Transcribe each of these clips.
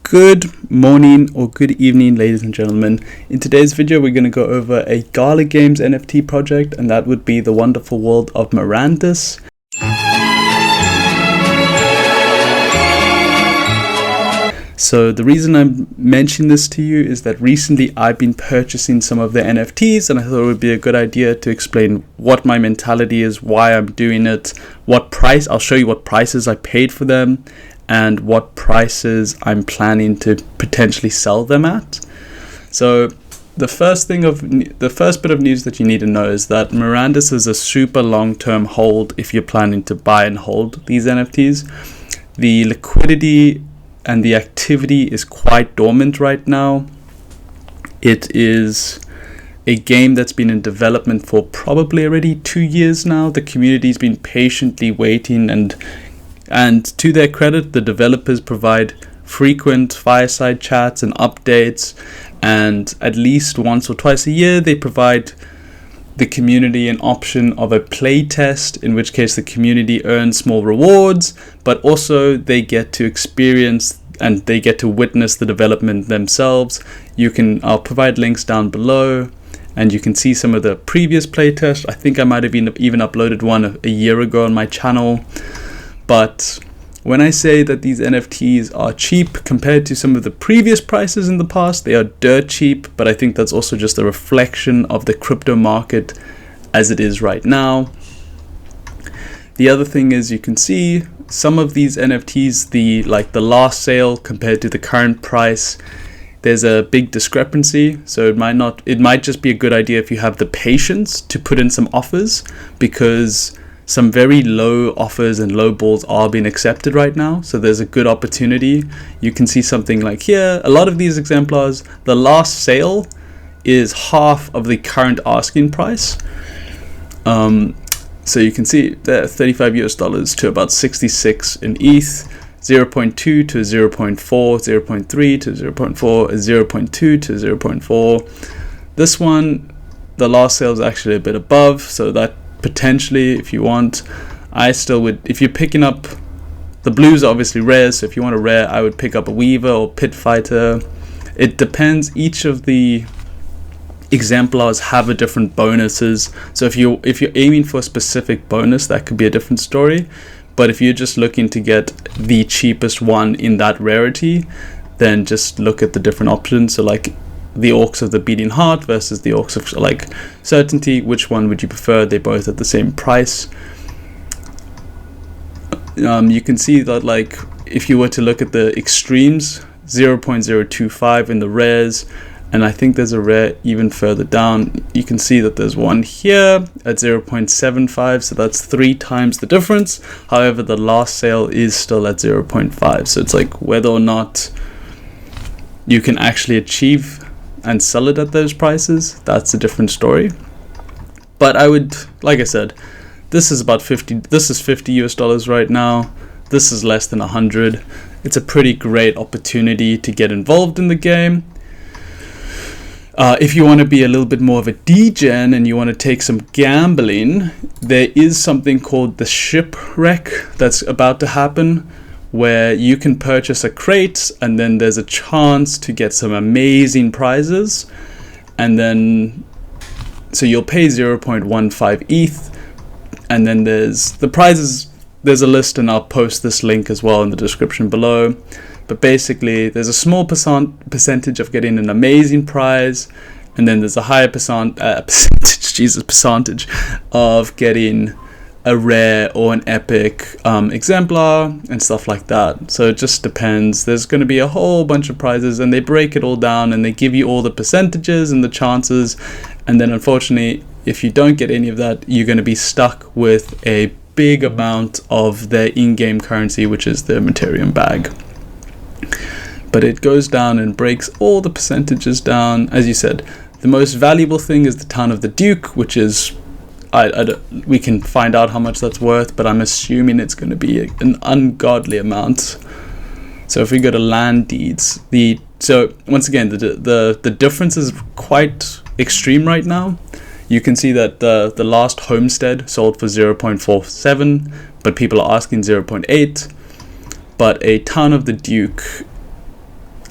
Good morning or good evening, ladies and gentlemen. In today's video, we're going to go over a Gala Games NFT project, and that would be the wonderful world of Mirandus. So the reason I'm mentioning this to you is that recently I've been purchasing some of the NFTs, and I thought it would be a good idea to explain what my mentality is, why I'm doing it, what price. I'll show you what prices I paid for them, and what prices I'm planning to potentially sell them at. So the first bit of news that you need to know is that Mirandus is a super long-term hold if you're planning to buy and hold these NFTs. The liquidity and the activity is quite dormant right now. It is a game that's been in development for probably already 2 years now. The community's been patiently waiting, and to their credit, the developers provide frequent fireside chats and updates, and at least once or twice a year they provide the community an option of a playtest, in which case the community earns small rewards, but also they get to experience and they get to witness the development themselves. I'll provide links down below, and you can see some of the previous playtests. I think I might have even uploaded one a year ago on my channel. But when I say that these NFTs are cheap compared to some of the previous prices in the past, they are dirt cheap, but I think that's also just a reflection of the crypto market as it is right now. The other thing is, you can see some of these NFTs, the last sale compared to the current price, there's a big discrepancy. So it might just be a good idea if you have the patience to put in some offers, because some very low offers and low balls are being accepted right now. So there's a good opportunity. You can see something like here, a lot of these exemplars, the last sale is half of the current asking price. So you can see there, $35 to about 66 in ETH, 0.2 to 0.4, 0.3 to 0.4, 0.2 to 0.4. This one, the last sale is actually a bit above, so that potentially, if you want, I still would, if you're picking up, the blues are obviously rares, so if you want a rare, I would pick up a Weaver or Pit Fighter. It depends. Each of the exemplars have a different bonuses, so if you're aiming for a specific bonus, that could be a different story. But if you're just looking to get the cheapest one in that rarity, then just look at the different options. So like the Orcs of the Beating Heart versus the Orcs of Certainty, which one would you prefer? They're both at the same price. You can see that if you were to look at the extremes, 0.025 in the rares, and I think there's a rare even further down. You can see that there's one here at 0.75, so that's 3 times the difference. However, the last sale is still at 0.5, so it's whether or not you can actually achieve and sell it at those prices, that's a different story. But I would, like I said, this is about 50. This is $50 US right now. This is less than 100. It's a pretty great opportunity to get involved in the game. If you want to be a little bit more of a degen and you want to take some gambling, there is something called the Shipwreck that's about to happen, where you can purchase a crate and then there's a chance to get some amazing prizes. And then, so you'll pay 0.15 ETH, and then there's the prizes. There's a list, and I'll post this link as well in the description below. But basically, there's a small percentage of getting an amazing prize, and then there's a higher percentage of getting a rare or an epic exemplar and stuff like that. So it just depends. There's going to be a whole bunch of prizes, and they break it all down and they give you all the percentages and the chances. And then unfortunately, if you don't get any of that, you're going to be stuck with a big amount of their in-game currency, which is the Ethereum bag. But it goes down and breaks all the percentages down. As you said, the most valuable thing is the Town of the Duke, which is, we can find out how much that's worth, but I'm assuming it's going to be an ungodly amount. So if we go to land deeds, so once again, the difference is quite extreme right now. You can see that the last homestead sold for 0.47, but people are asking 0.8. But a Town of the Duke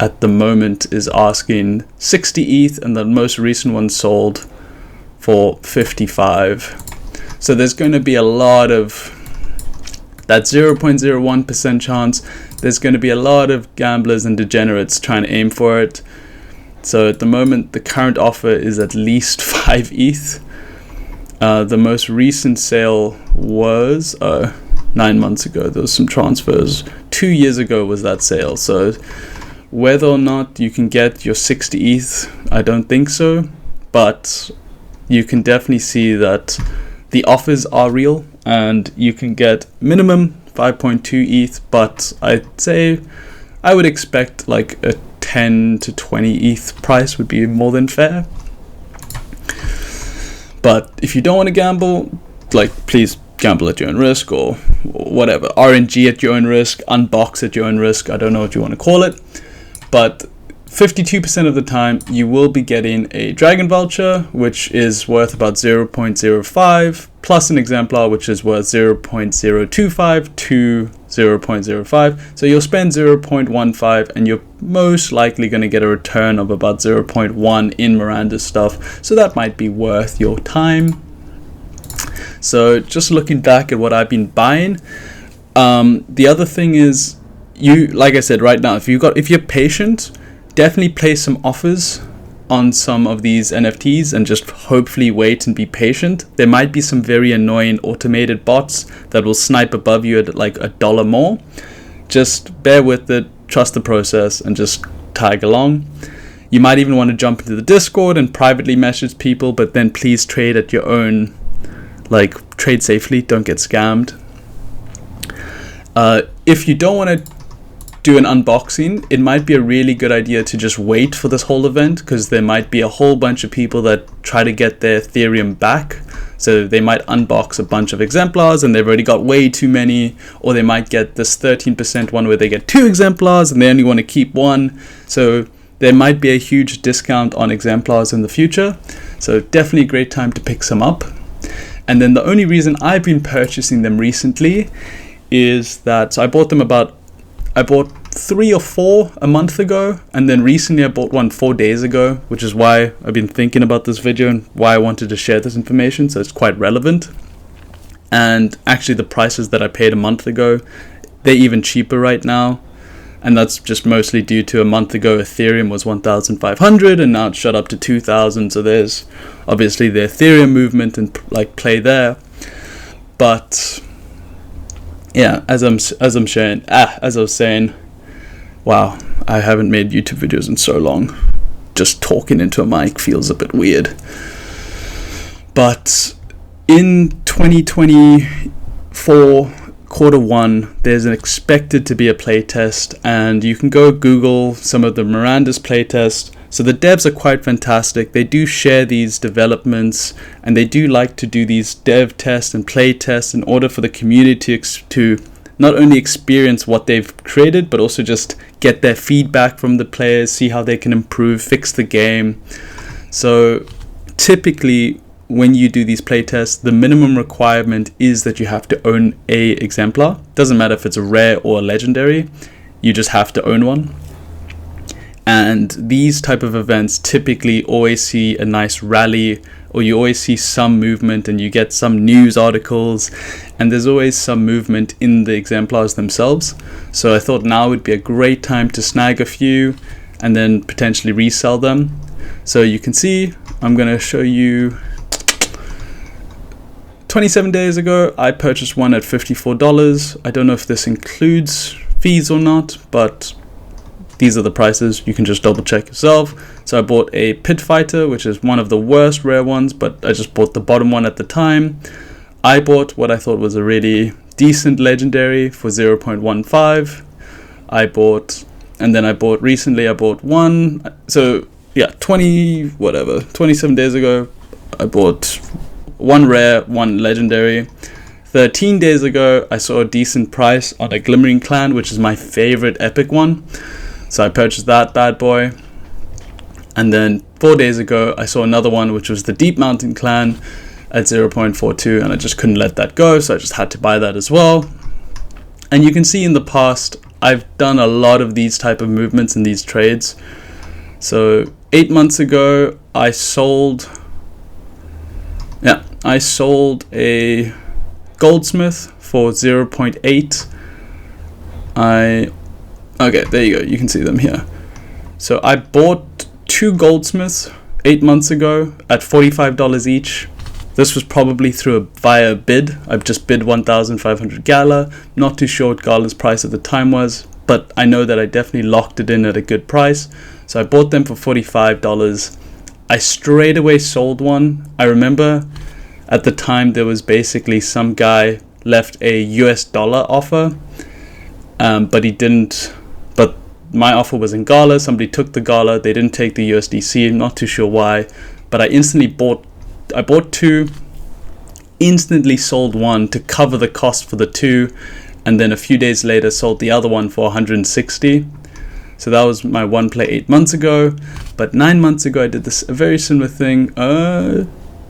at the moment is asking 60 ETH, and the most recent one sold for 55. So there's going to be a lot of that 0.01% chance. There's going to be a lot of gamblers and degenerates trying to aim for it. So at the moment, the current offer is at least 5 ETH. The most recent sale was 9 months ago. There was some transfers. 2 years ago was that sale. So whether or not you can get your 60 ETH, I don't think so. But you can definitely see that the offers are real, and you can get minimum 5.2 ETH, but I'd say I would expect like a 10 to 20 ETH price would be more than fair. But if you don't want to gamble, like, please gamble at your own risk, or whatever, RNG at your own risk, unbox at your own risk, I don't know what you want to call it. But 52% of the time you will be getting a dragon voucher, which is worth about 0.05, plus an exemplar, which is worth 0.025 to 0.05. So you'll spend 0.15 and you're most likely going to get a return of about 0.1 in Mirandus stuff. So that might be worth your time. So just looking back at what I've been buying, the other thing is, you, like I said, right now, if you're patient, definitely place some offers on some of these NFTs and just hopefully wait and be patient. There might be some very annoying automated bots that will snipe above you at like $1 more. Just bear with it, trust the process, and just tag along. You might even want to jump into the Discord and privately message people, but then please trade at your own, like, trade safely, don't get scammed. If you don't want to do an unboxing, it might be a really good idea to just wait for this whole event, because there might be a whole bunch of people that try to get their Ethereum back. So they might unbox a bunch of exemplars and they've already got way too many, or they might get this 13% one where they get 2 exemplars and they only want to keep 1. So there might be a huge discount on exemplars in the future. So definitely a great time to pick some up. And then the only reason I've been purchasing them recently is that, so I bought 3 or 4 a month ago, and then recently I bought one 4 days ago, which is why I've been thinking about this video and why I wanted to share this information, so it's quite relevant. And actually the prices that I paid a month ago, they're even cheaper right now, and that's just mostly due to a month ago Ethereum was 1,500 and now it's shot up to 2,000, so there's obviously the Ethereum movement and like play there. But yeah, as I was saying, wow, I haven't made YouTube videos in so long. Just talking into a mic feels a bit weird. But in 2024 quarter 1, there's expected to be a playtest, and you can go Google some of the Mirandus playtest. So the devs are quite fantastic. They do share these developments, and they do like to do these dev tests and play tests in order for the community to not only experience what they've created, but also just get their feedback from the players, see how they can improve, fix the game. So typically when you do these playtests, the minimum requirement is that you have to own a exemplar. Doesn't matter if it's a rare or a legendary, you just have to own one. And these type of events typically always see a nice rally, or you always see some movement and you get some news articles, and there's always some movement in the exemplars themselves. So I thought now would be a great time to snag a few and then potentially resell them. So you can see, I'm going to show you 27 days ago I purchased one at $54. I don't know if this includes fees or not, but these are the prices. You can just double check yourself. So I bought a Pit Fighter, which is one of the worst rare ones, but I just bought the bottom one at the time. I bought what I thought was a really decent legendary for 0.15. Recently I bought one. So yeah, 27 days ago, I bought one rare, one legendary. 13 days ago, I saw a decent price on a Glimmering Clan, which is my favorite epic one. So I purchased that bad boy. And then 4 days ago, I saw another one, which was the Deep Mountain Clan at 0.42, and I just couldn't let that go, so I just had to buy that as well. And you can see in the past, I've done a lot of these type of movements in these trades. So 8 months ago, I sold a goldsmith for 0.8. Okay, there you go. You can see them here. So I bought 2 goldsmiths 8 months ago at $45 each. This was probably via a bid. I've just bid 1,500 Gala. Not too sure what Gala's price at the time was, but I know that I definitely locked it in at a good price. So I bought them for $45. I straight away sold one. I remember at the time there was basically some guy left a US dollar offer, but he didn't. But my offer was in Gala. Somebody took the Gala. They didn't take the USDC. I'm not too sure why, but I instantly bought 2, instantly sold one to cover the cost for the 2, and then a few days later sold the other one for 160. So that was my one play 8 months ago. But 9 months ago I did a very similar thing.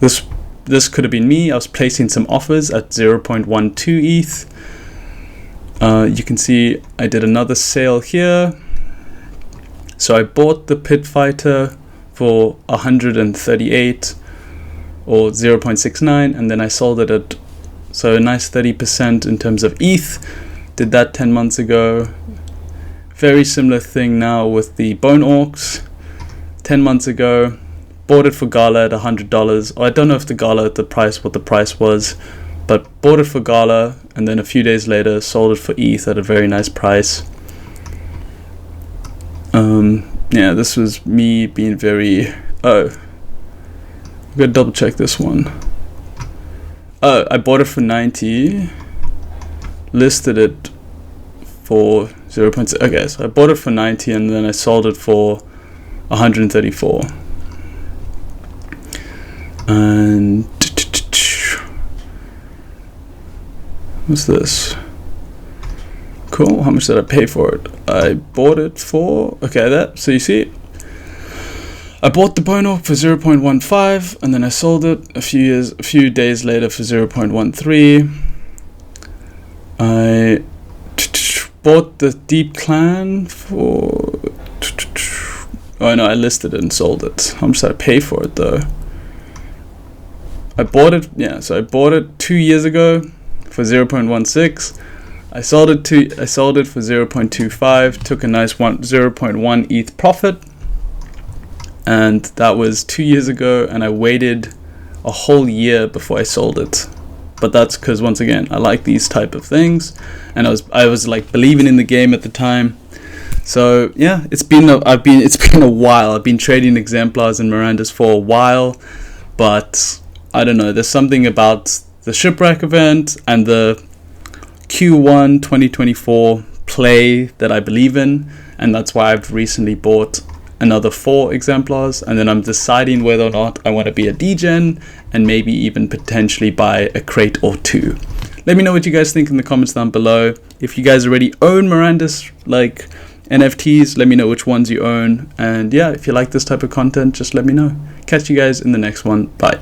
This could have been me. I was placing some offers at 0.12 ETH. You can see I did another sale here. So I bought the Pit Fighter for 138 or 0.69, and then I sold it at, so a nice 30% in terms of ETH. Did that 10 months ago. Very similar thing now with the Bone Orcs. 10 months ago, bought it for Gala at $100. I don't know if the Gala at what the price was, but bought it for Gala, and then a few days later sold it for ETH at a very nice price. Yeah, this was me being very, I'm gonna double check this one. I bought it for 90, listed it for 0.6. Okay, so I bought it for 90 and then I sold it for 134. And what's this? Cool. How much did I pay for it? I bought it for, so you see, I bought the Bone Orc for 0.15 and then I sold it a few days later for 0.13. I bought the Deep Clan for, oh no, I listed it and sold it. How much did I pay for it though? I bought it 2 years ago for 0.16. I sold it for 0.25, took a nice 0.1 ETH profit, and that was 2 years ago, and I waited a whole year before I sold it. But that's because, once again, I like these type of things, and I was like believing in the game at the time. So yeah, it's been a while. I've been trading exemplars and Mirandus for a while, but I don't know, there's something about the Shipwreck event and the Q1 2024 play that I believe in, and that's why I've recently bought another 4 exemplars, and then I'm deciding whether or not I want to be a degen and maybe even potentially buy a crate or 2. Let me know what you guys think in the comments down below. If you guys already own Mirandus like NFTs, let me know which ones you own, and yeah, if you like this type of content, just let me know. Catch you guys in the next one. Bye.